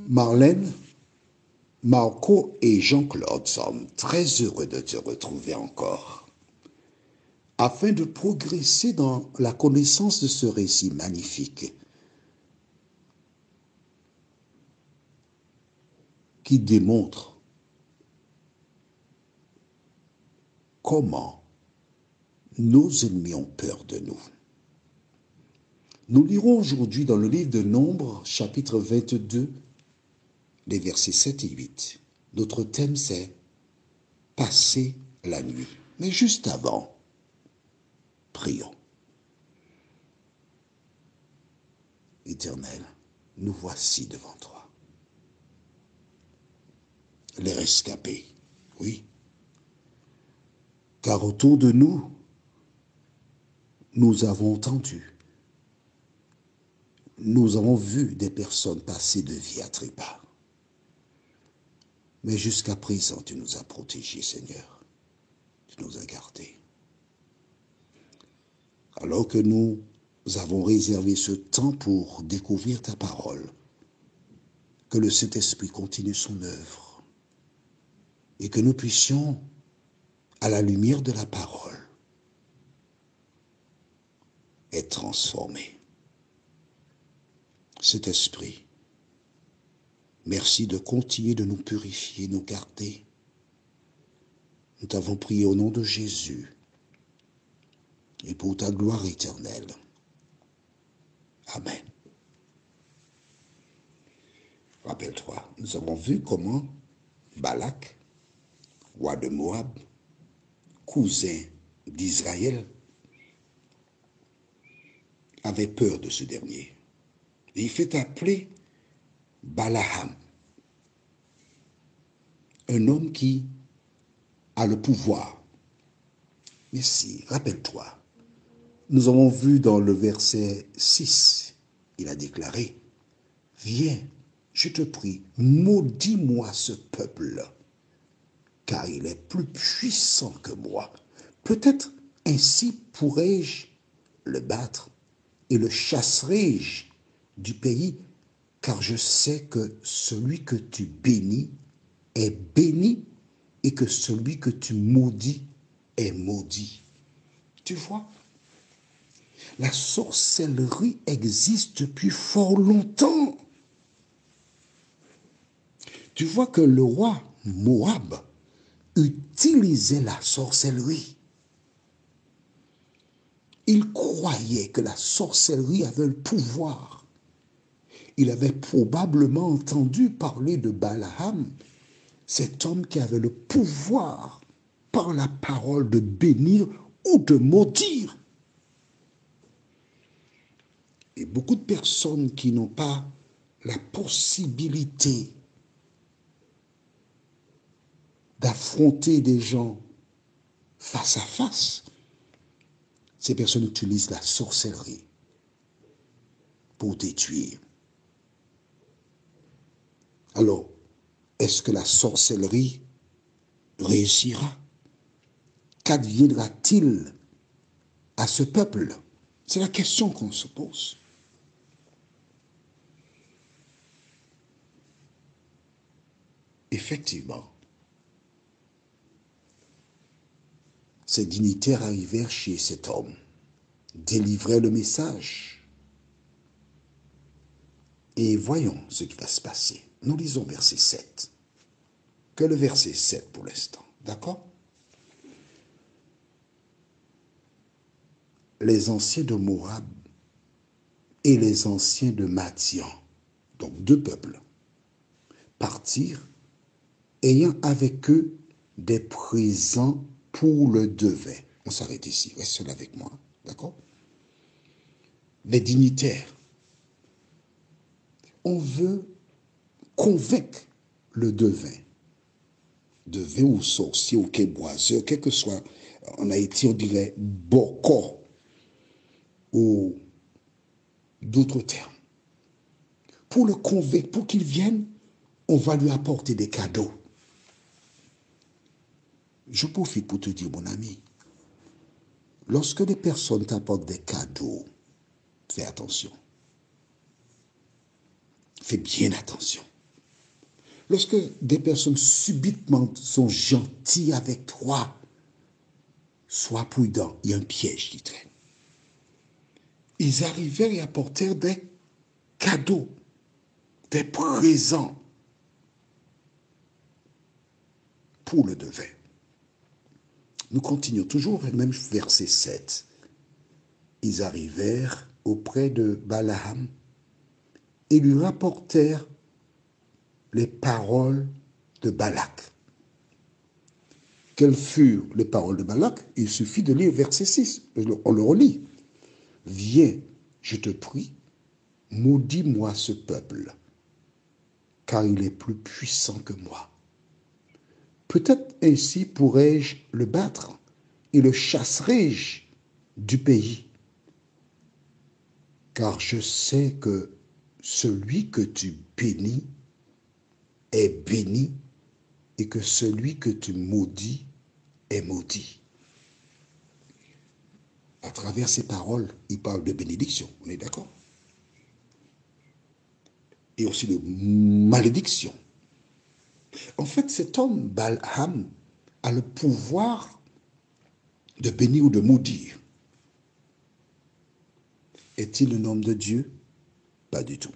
Marlène, Marco et Jean-Claude sommes très heureux de te retrouver encore, afin de progresser dans la connaissance de ce récit magnifique qui démontre comment nos ennemis ont peur de nous. Nous lirons aujourd'hui dans le livre de Nombres, chapitre 22, les versets 7 et 8. Notre thème, c'est « Passer la nuit ». Mais juste avant, prions. Éternel, nous voici devant toi. Les rescapés, oui. Car autour de nous, nous avons entendu, nous avons vu des personnes passer de vie à trépas. Mais jusqu'à présent, tu nous as protégés, Seigneur. Tu nous as gardés. Alors que nous avons réservé ce temps pour découvrir ta parole, que le Saint-Esprit continue son œuvre et que nous puissions, à la lumière de la parole, être transformés. Saint-Esprit, merci de continuer de nous purifier, nous garder. Nous t'avons prié au nom de Jésus et pour ta gloire éternelle. Amen. Rappelle-toi, nous avons vu comment Balak, roi de Moab, cousin d'Israël, avait peur de ce dernier. Et il fait appeler Balaam, un homme qui a le pouvoir. Mais si, rappelle-toi, nous avons vu dans le verset 6, il a déclaré, « Viens, je te prie, maudis-moi ce peuple, car il est plus puissant que moi. Peut-être ainsi pourrais-je le battre et le chasserai-je du pays, car je sais que celui que tu bénis est béni et que celui que tu maudis est maudit. » Tu vois, la sorcellerie existe depuis fort longtemps. Tu vois que le roi Moab utilisait la sorcellerie. Il croyait que la sorcellerie avait le pouvoir. Il avait probablement entendu parler de Balaam, cet homme qui avait le pouvoir par la parole de bénir ou de maudire. Et beaucoup de personnes qui n'ont pas la possibilité d'affronter des gens face à face, ces personnes utilisent la sorcellerie pour détruire. Alors, est-ce que la sorcellerie réussira? Qu'adviendra-t-il à ce peuple? C'est la question qu'on se pose. Effectivement, ces dignitaires arrivèrent chez cet homme, délivrèrent le message. Et voyons ce qui va se passer. Nous lisons verset 7. Que le verset 7 pour l'instant. D'accord? Les anciens de Moab et les anciens de Madian, donc deux peuples, partirent, ayant avec eux des présents pour le devin. On s'arrête ici, reste seul avec moi, d'accord? Les dignitaires, on veut convaincre le devin ou sorcier ou québoiseur, quel que soit, en Haïti on dirait boko ou d'autres termes. Pour le convaincre, pour qu'il vienne, on va lui apporter des cadeaux. Je profite pour te dire, mon ami, lorsque des personnes t'apportent des cadeaux, fais attention. Fais bien attention. Lorsque des personnes subitement sont gentilles avec toi, sois prudent, il y a un piège qui traîne. Ils arrivèrent et apportèrent des cadeaux, des présents pour le devin. Nous continuons toujours avec le même verset 7. Ils arrivèrent auprès de Balaam et lui rapportèrent les paroles de Balak. Quelles furent les paroles de Balak? Il suffit de lire verset 6. On le relit. Viens, je te prie, maudis-moi ce peuple, car il est plus puissant que moi. Peut-être ainsi pourrais-je le battre et le chasserai-je du pays. Car je sais que celui que tu bénis est béni et que celui que tu maudis est maudit. À travers ces paroles, il parle de bénédiction, on est d'accord? Et aussi de malédiction. En fait, cet homme, Balaam, a le pouvoir de bénir ou de maudire. Est-il un homme de Dieu? Pas du tout.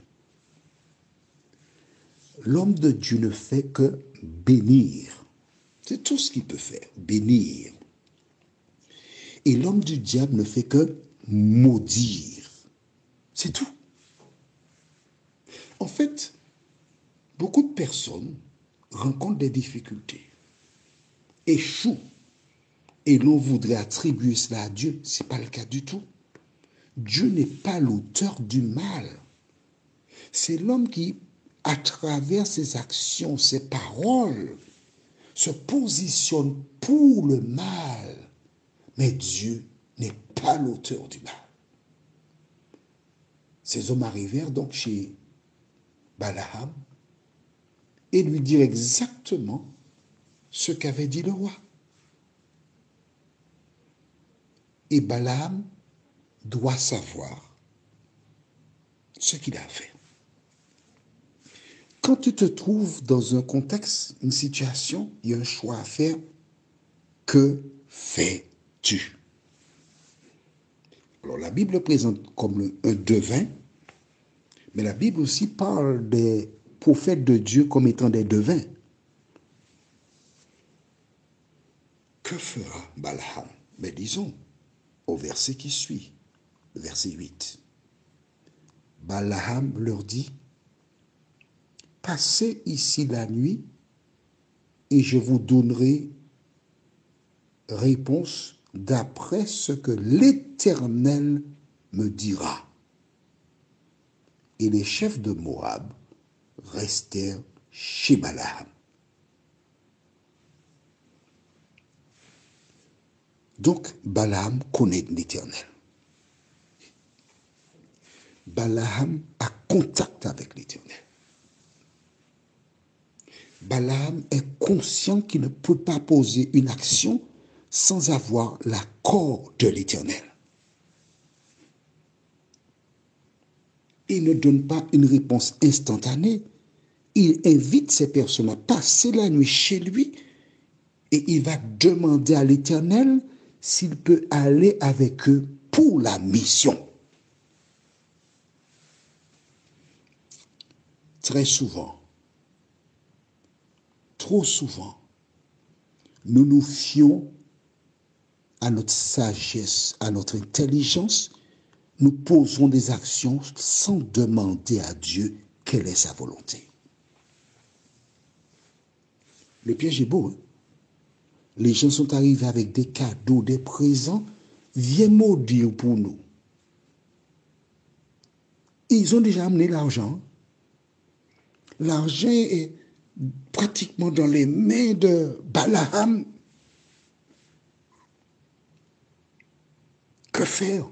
L'homme de Dieu ne fait que bénir. C'est tout ce qu'il peut faire, bénir. Et l'homme du diable ne fait que maudire. C'est tout. En fait, beaucoup de personnes rencontrent des difficultés, échouent, et l'on voudrait attribuer cela à Dieu. Ce n'est pas le cas du tout. Dieu n'est pas l'auteur du mal. C'est l'homme qui, à travers ses actions, ses paroles, se positionne pour le mal. Mais Dieu n'est pas l'auteur du mal. Ces hommes arrivèrent donc chez Balaam et lui dirent exactement ce qu'avait dit le roi. Et Balaam doit savoir ce qu'il a fait. Quand tu te trouves dans un contexte, une situation, il y a un choix à faire. Que fais-tu? Alors la Bible le présente comme un devin, mais la Bible aussi parle des prophètes de Dieu comme étant des devins. Que fera Balaam? Mais disons, au verset qui suit, le verset 8, Balaam leur dit, passez ici la nuit et je vous donnerai réponse d'après ce que l'Éternel me dira. Et les chefs de Moab restèrent chez Balaam. Donc, Balaam connaît l'Éternel. Balaam a contact avec l'Éternel. Balaam est conscient qu'il ne peut pas poser une action sans avoir l'accord de l'Éternel. Il ne donne pas une réponse instantanée. Il invite ces personnes à passer la nuit chez lui et il va demander à l'Éternel s'il peut aller avec eux pour la mission. Très souvent, trop souvent, nous nous fions à notre sagesse, à notre intelligence. Nous posons des actions sans demander à Dieu quelle est sa volonté. Le piège est beau. Hein? Les gens sont arrivés avec des cadeaux, des présents. Viens maudire pour nous. Ils ont déjà amené l'argent. L'argent est pratiquement dans les mains de Balaam. Que faire?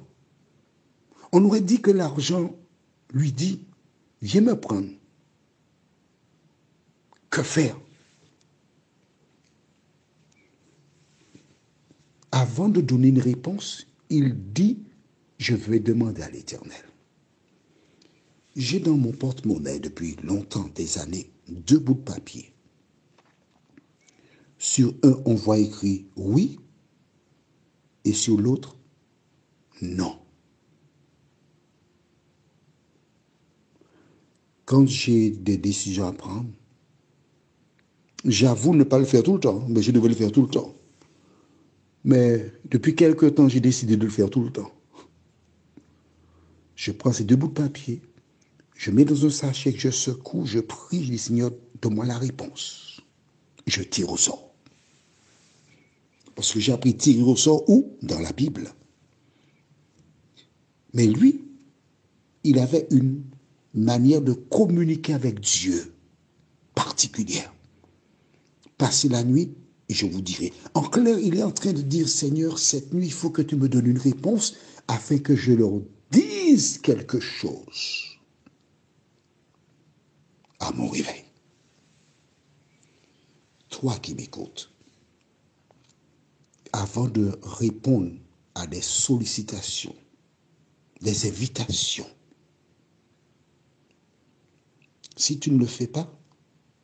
On aurait dit que l'argent lui dit, viens me prendre. Que faire? Avant de donner une réponse, il dit, je vais demander à l'Éternel. J'ai dans mon porte-monnaie depuis longtemps, des années, 2 bouts de papier. Sur un, on voit écrit oui, et sur l'autre, non. Quand j'ai des décisions à prendre, j'avoue ne pas le faire tout le temps, mais je devrais le faire tout le temps. Mais depuis quelque temps, j'ai décidé de le faire tout le temps. Je prends ces 2 bouts de papier, je mets dans un sachet que je secoue, je prie, je dis Seigneur, donne-moi la réponse. Je tire au sort. Parce que j'ai appris tirer au sort où? Dans la Bible. Mais lui, il avait une manière de communiquer avec Dieu particulière. Passer la nuit, et je vous dirai. En clair, il est en train de dire, Seigneur, cette nuit, il faut que tu me donnes une réponse afin que je leur dise quelque chose à mon réveil. Toi qui m'écoutes, avant de répondre à des sollicitations, des invitations, si tu ne le fais pas,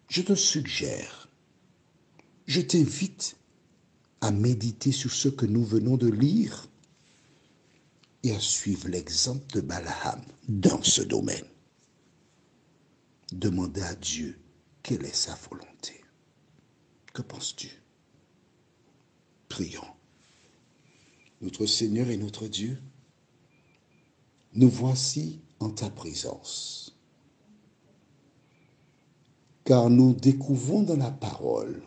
je te suggère, je t'invite à méditer sur ce que nous venons de lire et à suivre l'exemple de Balaam dans ce domaine. Demandez à Dieu quelle est sa volonté. Que penses-tu? Prions. Notre Seigneur et notre Dieu, nous voici en ta présence, car nous découvrons dans la parole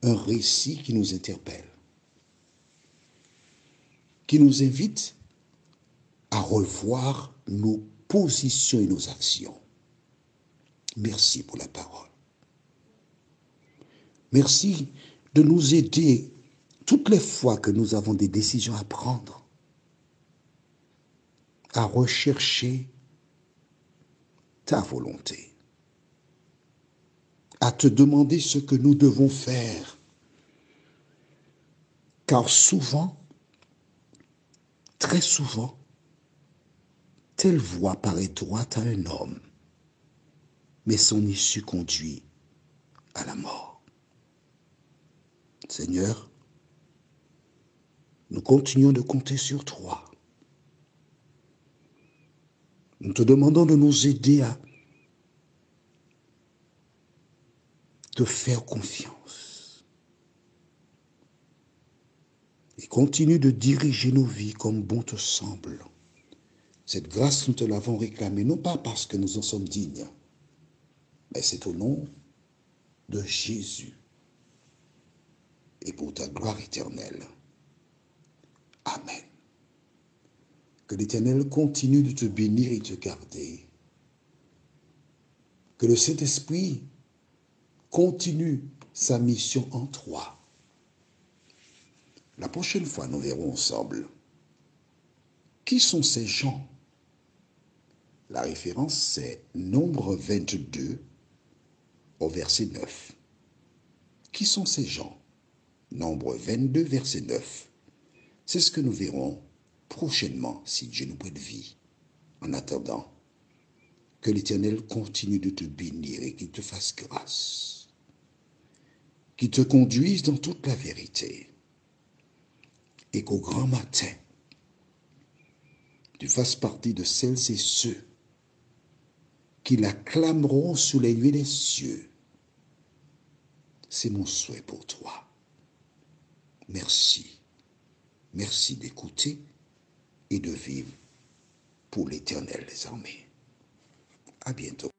un récit qui nous interpelle, qui nous invite à revoir nos positions et nos actions. Merci pour la parole. Merci de nous aider toutes les fois que nous avons des décisions à prendre, à rechercher ta volonté, à te demander ce que nous devons faire. Car souvent, très souvent, telle voie paraît droite à un homme, mais son issue conduit à la mort. Seigneur, nous continuons de compter sur toi. Nous te demandons de nous aider à te faire confiance. Et continue de diriger nos vies comme bon te semble. Cette grâce, nous te l'avons réclamée, non pas parce que nous en sommes dignes, mais c'est au nom de Jésus et pour ta gloire éternelle. Amen. Que l'Éternel continue de te bénir et te garder. Que le Saint-Esprit continue sa mission en toi. La prochaine fois, nous verrons ensemble qui sont ces gens. La référence, c'est Nombre 22 au verset 9. Qui sont ces gens? Nombre 22, verset 9. C'est ce que nous verrons prochainement, si Dieu nous prête vie. En attendant, que l'Éternel continue de te bénir et qu'il te fasse grâce, qu'il te conduise dans toute la vérité, et qu'au grand matin, tu fasses partie de celles et ceux qui l'acclameront sous les nuées des cieux. C'est mon souhait pour toi. Merci. Merci d'écouter et de vivre pour l'Éternel des armées. À bientôt.